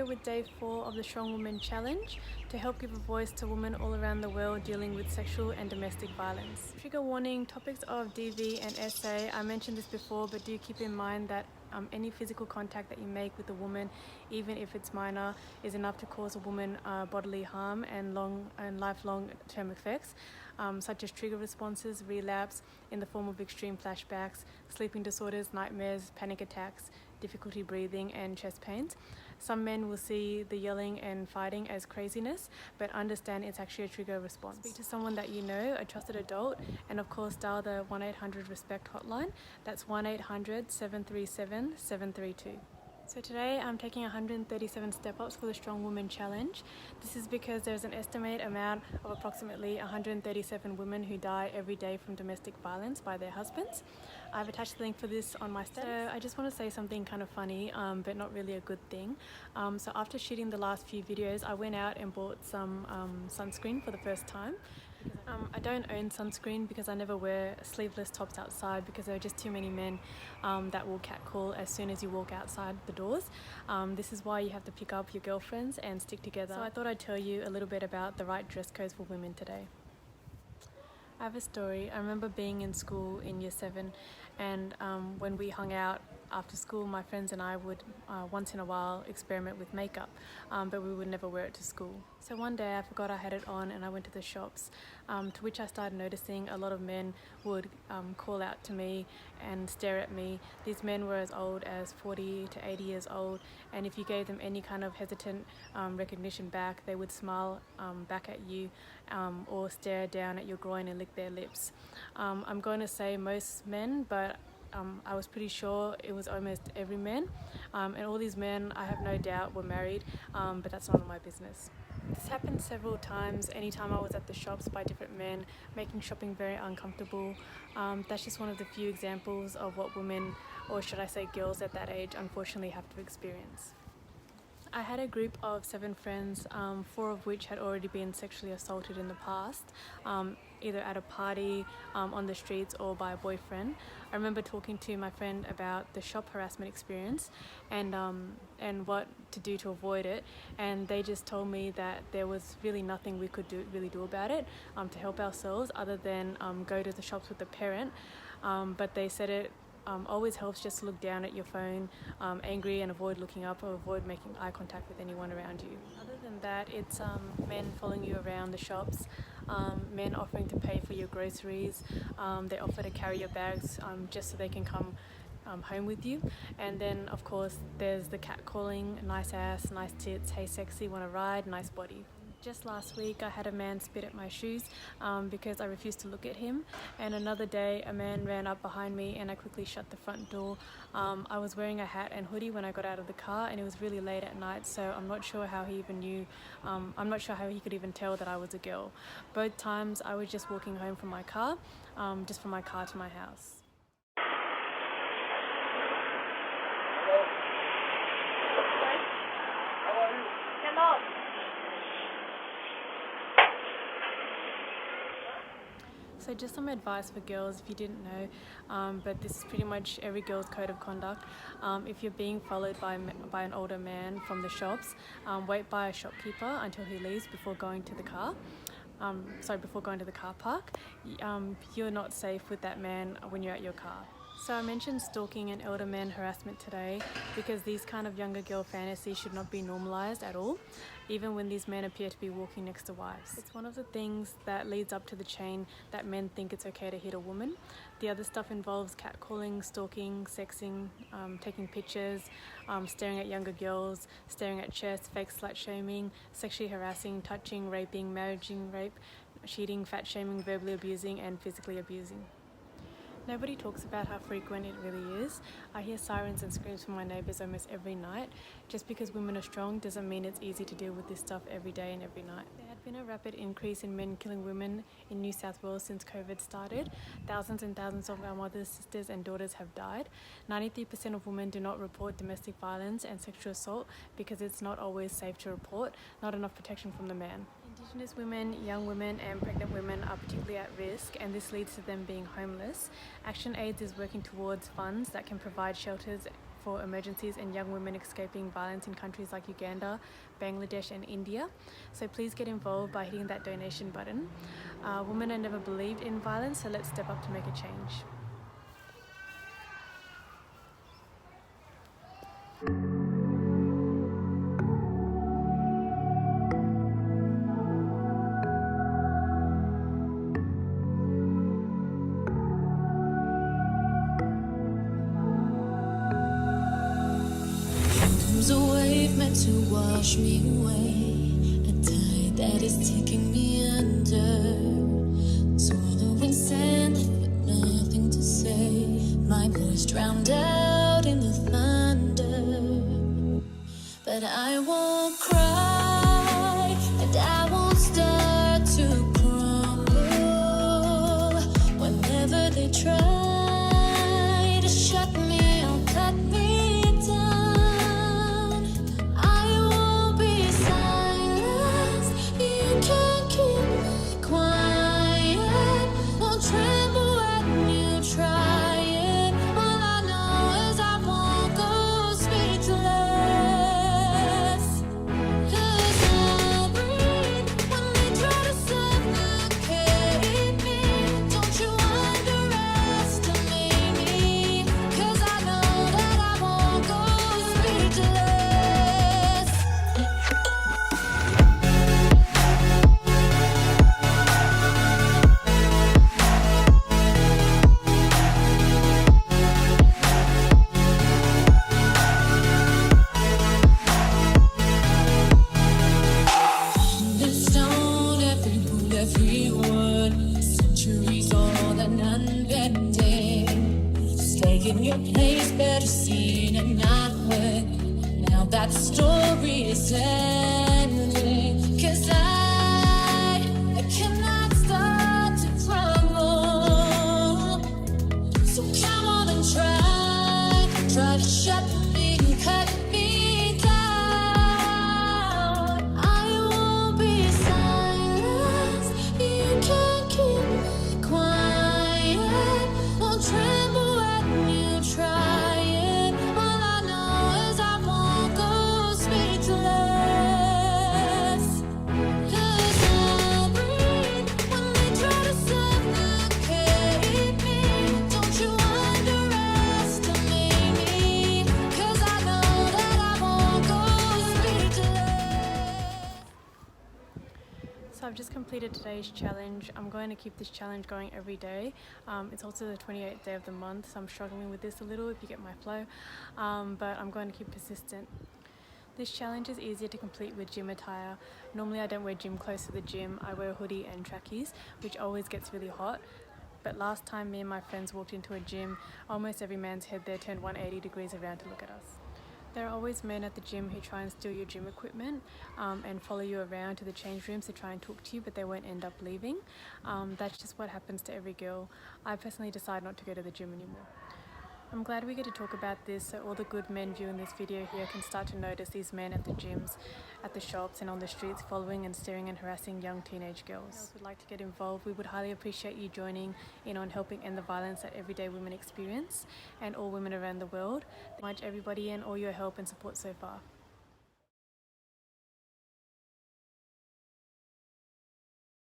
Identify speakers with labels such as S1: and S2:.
S1: here with day 4 of the Strong Woman Challenge to help give a voice to women all around the world dealing with sexual and domestic violence. Trigger warning, topics of DV and SA. I mentioned this before, but do keep in mind that any physical contact that you make with a woman, even if it's minor, is enough to cause a woman bodily harm and lifelong term effects, such as trigger responses, relapse in the form of extreme flashbacks, sleeping disorders, nightmares, panic attacks, difficulty breathing and chest pains. Some men will see the yelling and fighting as craziness, but understand it's actually a trigger response. Speak to someone that you know, a trusted adult, and of course dial the 1-800-RESPECT hotline. That's 1-800-737-732. So today I'm taking 137 step-ups for the Strong Woman Challenge. This is because there's an estimated amount of approximately 137 women who die every day from domestic violence by their husbands. I've attached the link for this on my status. So I just want to say something kind of funny, but not really a good thing. So after shooting the last few videos, I went out and bought some sunscreen for the first time. I don't own sunscreen because I never wear sleeveless tops outside because there are just too many men that will catcall as soon as you walk outside the doors. This is why you have to pick up your girlfriends and stick together. So I thought I'd tell you a little bit about the right dress codes for women today. I have a story. I remember being in school in year 7 and when we hung out after school, my friends and I would once in a while experiment with makeup, but we would never wear it to school. So one day I forgot I had it on and I went to the shops, to which I started noticing a lot of men would call out to me and stare at me. These men were as old as 40 to 80 years old, and if you gave them any kind of hesitant recognition back, they would smile back at you or stare down at your groin and lick their lips. I'm going to say most men, but I was pretty sure it was almost every man, and all these men, I have no doubt, were married, but that's none of my business. This happened several times anytime I was at the shops by different men, making shopping very uncomfortable. That's just one of the few examples of what women, or should I say girls at that age, unfortunately have to experience. I had a group of 7 friends, 4 of which had already been sexually assaulted in the past, either at a party, on the streets, or by a boyfriend. I remember talking to my friend about the shop harassment experience and what to do to avoid it, and they just told me that there was really nothing we could really do about it to help ourselves other than go to the shops with a parent, but they said it always helps just to look down at your phone angry and avoid looking up or avoid making eye contact with anyone around you. Other than that, it's men following you around the shops, men offering to pay for your groceries, they offer to carry your bags just so they can come home with you. And then of course there's the catcalling, nice ass, nice tits, hey sexy, wanna ride, nice body. Just last week I had a man spit at my shoes because I refused to look at him, and another day a man ran up behind me and I quickly shut the front door. I was wearing a hat and hoodie when I got out of the car, and it was really late at night, so I'm not sure how he even knew, I'm not sure how he could even tell that I was a girl. Both times I was just walking home from my car, just from my car to my house. So just some advice for girls if you didn't know, but this is pretty much every girl's code of conduct. If you're being followed by an older man from the shops, wait by a shopkeeper until he leaves before going to the car. Before going to the car park. You're not safe with that man when you're at your car. So I mentioned stalking and elder man harassment today because these kind of younger girl fantasies should not be normalised at all, even when these men appear to be walking next to wives. It's one of the things that leads up to the chain that men think it's okay to hit a woman. The other stuff involves catcalling, stalking, sexing, taking pictures, staring at younger girls, staring at chests, fake slut shaming, sexually harassing, touching, raping, managing rape, cheating, fat shaming, verbally abusing and physically abusing. Nobody talks about how frequent it really is. I hear sirens and screams from my neighbours almost every night. Just because women are strong doesn't mean it's easy to deal with this stuff every day and every night. There had been a rapid increase in men killing women in New South Wales since COVID started. Thousands and thousands of our mothers, sisters and daughters have died. 93% of women do not report domestic violence and sexual assault because it's not always safe to report, not enough protection from the man. Indigenous women, young women and pregnant women are particularly at risk, and this leads to them being homeless. ActionAid is working towards funds that can provide shelters for emergencies and young women escaping violence in countries like Uganda, Bangladesh and India. So please get involved by hitting that donation button. Women are never believed in violence, so let's step up to make a change.
S2: Comes a wave meant to wash me away, a tide that is taking me under, swallowing sand with nothing to say, my voice drowned out in the thunder. But I won't cry, and I won't start to crumble. Whenever they try to shut me or cut me down, I won't be silenced. You can't keep me quiet. Won't tremble when you try it. All I know is I won't go speechless. 'Cause I'll breathe when they try to suffocate me. Don't you underestimate me, 'cause I know that I won't go speechless. This stone, every move, every word, centuries old and unbending. Stay in your place, better seen and not heard. Now that story is ending. 'Cause I cannot start to crumble. So come on and try to shut me, cut me down. I won't be silenced. You can't keep me quiet. Won't tremble when you try it. All I know is I won't go speechless. 'Cause I'll breathe when they try to suffocate me. Don't you underestimate me, 'cause I know that I won't go speechless.
S1: So I've just completed today's challenge. I'm going to keep this challenge going every day. It's also the 28th day of the month, so I'm struggling with this a little, if you get my flow, but I'm going to keep persistent. This challenge is easier to complete with gym attire. Normally I don't wear gym clothes to the gym. I wear a hoodie and trackies, which always gets really hot. But last time me and my friends walked into a gym, almost every man's head there turned 180 degrees around to look at us. There are always men at the gym who try and steal your gym equipment and follow you around to the change rooms to try and talk to you, but they won't end up leaving. That's just what happens to every girl. I personally decide not to go to the gym anymore. I'm glad we get to talk about this, so all the good men viewing this video here can start to notice these men at the gyms, at the shops and on the streets following and staring and harassing young teenage girls. If you would like to get involved, we would highly appreciate you joining in on helping end the violence that everyday women experience and all women around the world. Thank you much everybody and all your help and support so far.